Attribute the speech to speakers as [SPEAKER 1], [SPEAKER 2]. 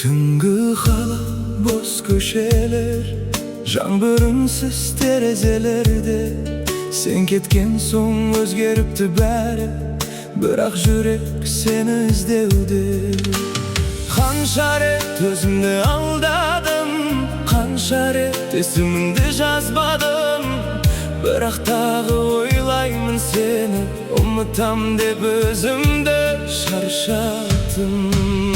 [SPEAKER 1] Tıngı hala boz köşeler, жаңбырынсыз терезелерде. Sen ketken soң өзгеріпті бәрі, бірақ жүрек сені іздеуде. Қанша рет өзімді алдаdım, қанша рет есіміңді жазбадым, бірақ тағы ойлаймын сені, ұмытам деп өзімді шаршаттым.